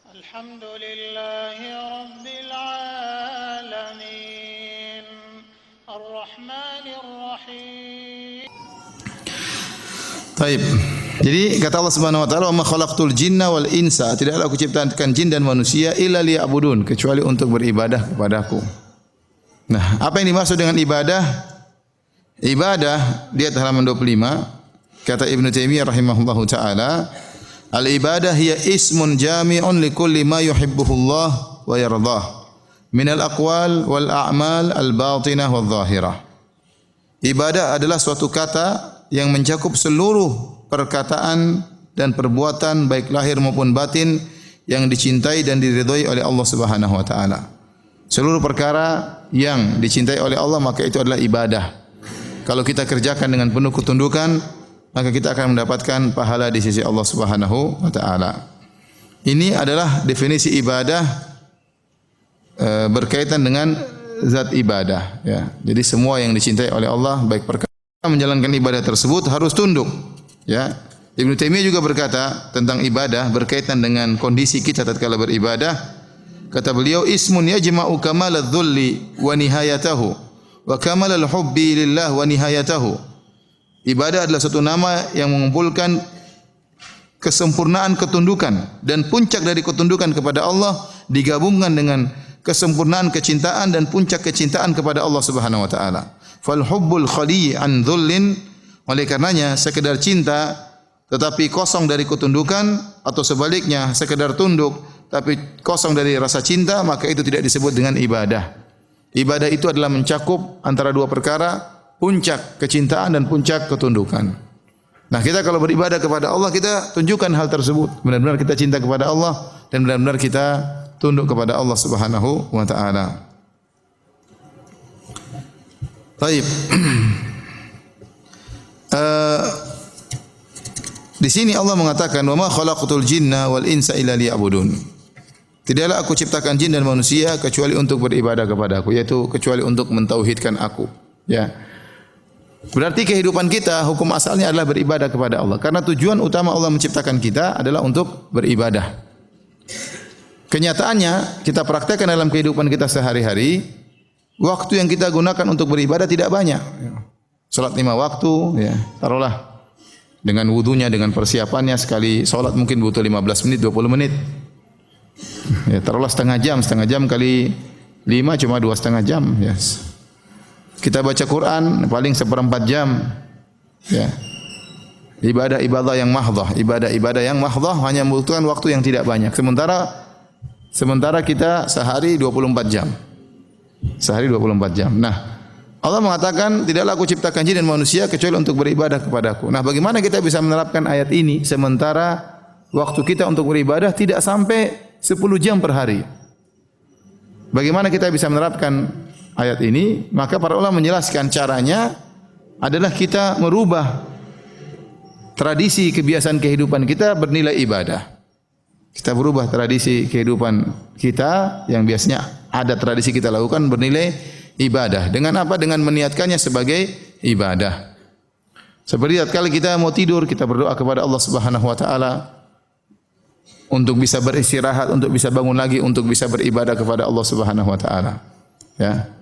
Alhamdulillahi Rabbil Alamin Ar-Rahmanir Rahim. Taib. Jadi kata Allah Subhanahu wa taala, "Wa ma khalaqtul jinna wal insa", tidaklah aku ciptakan jin dan manusia illa liya'budun, kecuali untuk beribadah kepadaku. Nah, apa yang dimaksud dengan ibadah? Ibadah, lihat halaman 25, kata Ibnu Taimiyah rahimahullahu taala, al-ibadah hiya ismun jami'un li kulli ma yuhibbuhullah wa yardah min al-aqwal wal a'mal al-batinah wal zahirah. Ibadah adalah suatu kata yang mencakup seluruh perkataan dan perbuatan baik lahir maupun batin yang dicintai dan diridhai oleh Allah Subhanahu wa taala. Seluruh perkara yang dicintai oleh Allah maka itu adalah ibadah. Kalau kita kerjakan dengan penuh ketundukan, maka kita akan mendapatkan pahala di sisi Allah Subhanahu wa taala. Ini adalah definisi ibadah berkaitan dengan zat ibadah, ya. Jadi semua yang dicintai oleh Allah baik perkara menjalankan ibadah tersebut harus tunduk, ya. Ibnu Taimiyah juga berkata tentang ibadah berkaitan dengan kondisi kita tatkala beribadah. Kata beliau, ismun yajma'u kamalal dhulli wa nihayatahu wa kamalal hubbi lillah wa nihayatahu. Ibadah adalah satu nama yang mengumpulkan kesempurnaan ketundukan dan puncak dari ketundukan kepada Allah digabungkan dengan kesempurnaan kecintaan dan puncak kecintaan kepada Allah Subhanahu wa taala. Fal hubbul khali an dhullin, oleh karenanya sekedar cinta tetapi kosong dari ketundukan, atau sebaliknya sekedar tunduk tapi kosong dari rasa cinta, maka itu tidak disebut dengan ibadah. Ibadah itu adalah mencakup antara dua perkara, puncak kecintaan dan puncak ketundukan. Nah, kita kalau beribadah kepada Allah, kita tunjukkan hal tersebut. Benar-benar kita cinta kepada Allah dan benar-benar kita tunduk kepada Allah Subhanahu wa taala. Baik. Di sini Allah mengatakan, "Wa ma khalaqtul jinna wal insa illa liya'budun." Tidaklah aku ciptakan jin dan manusia kecuali untuk beribadah kepada-Aku, yaitu kecuali untuk mentauhidkan Aku. Ya. Berarti kehidupan kita hukum asalnya adalah beribadah kepada Allah. Karena tujuan utama Allah menciptakan kita adalah untuk beribadah. Kenyataannya kita praktekkan dalam kehidupan kita sehari-hari, waktu yang kita gunakan untuk beribadah tidak banyak. Salat 5 waktu, ya, taruhlah dengan wudunya, dengan persiapannya, sekali salat mungkin butuh 15 menit, 20 menit. Ya, taruhlah setengah jam kali 5 cuma 2,5 jam. Yes. Kita baca Quran paling 1/4 jam. Ya. Ibadah yang mahdhah, ibadah yang mahdhah hanya membutuhkan waktu yang tidak banyak. Sementara kita sehari 24 jam. Sehari 24 jam. Nah, Allah mengatakan, tidaklah aku ciptakan jin dan manusia kecuali untuk beribadah kepada-Aku. Nah, bagaimana kita bisa menerapkan ayat ini sementara waktu kita untuk beribadah tidak sampai 10 jam per hari? Bagaimana kita bisa menerapkan ayat ini? Maka para ulama menjelaskan caranya adalah kita merubah tradisi kebiasaan kehidupan kita bernilai ibadah. Kita berubah tradisi kehidupan kita yang biasanya ada tradisi kita lakukan bernilai ibadah. Dengan apa? Dengan meniatkannya sebagai ibadah. Seperti tatkala kita mau tidur, kita berdoa kepada Allah Subhanahu wa taala untuk bisa beristirahat, untuk bisa bangun lagi, untuk bisa beribadah kepada Allah Subhanahu wa taala. Ya.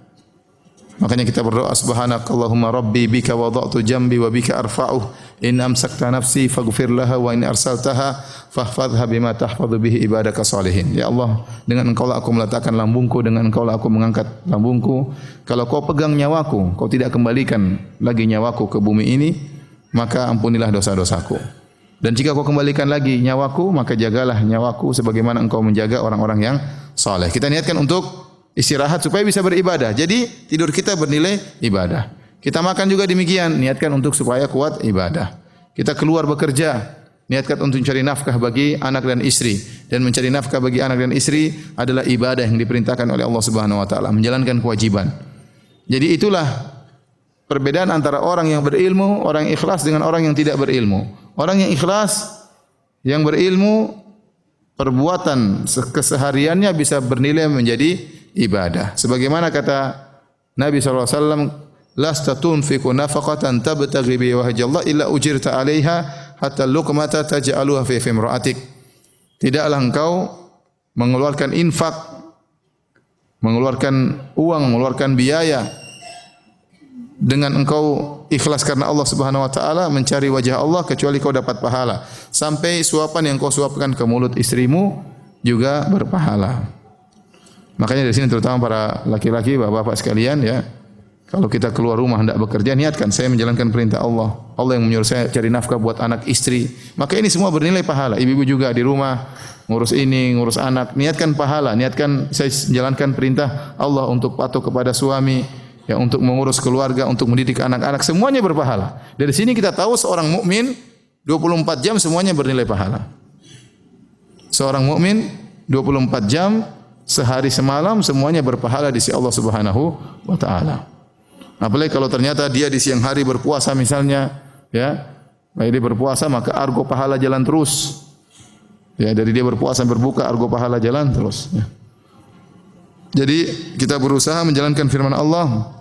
Makanya kita berdoa, subhanakallahumma rabbi bika wada'tu jambi wa bika arfa'uh, in amsakta nafsi faghfir laha wa in arsaltaha fahfadhha bima tahfadhu bihi ibadaka salihin. Ya Allah, dengan Engkaulah aku meletakkan lambungku, dengan Engkaulah aku mengangkat lambungku. Kalau Kau pegang nyawaku, Kau tidak kembalikan lagi nyawaku ke bumi ini, maka ampunilah dosa-dosaku. Dan jika Kau kembalikan lagi nyawaku, maka jagalah nyawaku sebagaimana Engkau menjaga orang-orang yang saleh. Kita niatkan untuk istirahat supaya bisa beribadah. Jadi tidur kita bernilai ibadah. Kita makan juga demikian, niatkan untuk supaya kuat ibadah. Kita keluar bekerja, niatkan untuk mencari nafkah bagi anak dan istri. Dan mencari nafkah bagi anak dan istri adalah ibadah yang diperintahkan oleh Allah Subhanahu wa taala, menjalankan kewajiban. Jadi itulah perbedaan antara orang yang berilmu, orang yang ikhlas dengan orang yang tidak berilmu. Orang yang ikhlas, yang berilmu, perbuatan kesehariannya bisa bernilai menjadi ibadah. Sebagaimana kata Nabi SAW, lasta tunfiqu nafaqatan tabtaghi bi wajhillah illa ujirta 'alaiha hatta luqmata taj'aluha fi imra'atik. Tidaklah engkau mengeluarkan infak, mengeluarkan uang, mengeluarkan biaya dengan engkau ikhlas karena Allah Subhanahu wa taala, mencari wajah Allah, kecuali kau dapat pahala. Sampai suapan yang kau suapkan ke mulut istrimu juga berpahala. Makanya dari sini terutama para laki-laki, bapak-bapak sekalian ya, kalau kita keluar rumah hendak bekerja, niatkan saya menjalankan perintah Allah. Allah yang menyuruh saya cari nafkah buat anak istri. Maka ini semua bernilai pahala. Ibu-ibu juga di rumah ngurus ini, ngurus anak, niatkan pahala, niatkan saya menjalankan perintah Allah untuk patuh kepada suami, ya, untuk mengurus keluarga, untuk mendidik anak-anak, semuanya berpahala. Dari sini kita tahu seorang mukmin 24 jam semuanya bernilai pahala. Seorang mukmin 24 jam sehari semalam semuanya berpahala di sisi Allah Subhanahu wa taala. Apalagi kalau ternyata dia di siang hari berpuasa misalnya, ya, baik dia berpuasa maka argo pahala jalan terus. Ya, dari dia berpuasa berbuka argo pahala jalan terus. Ya. Jadi kita berusaha menjalankan firman Allah,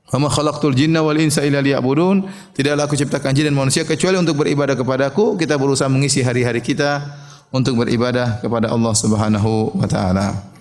"Wa ma khalaqtul jinna wal insa illa liya'budun." Tidaklah aku ciptakan jin dan manusia kecuali untuk beribadah kepadaku. Kita berusaha mengisi hari-hari kita untuk beribadah kepada Allah Subhanahu wa taala.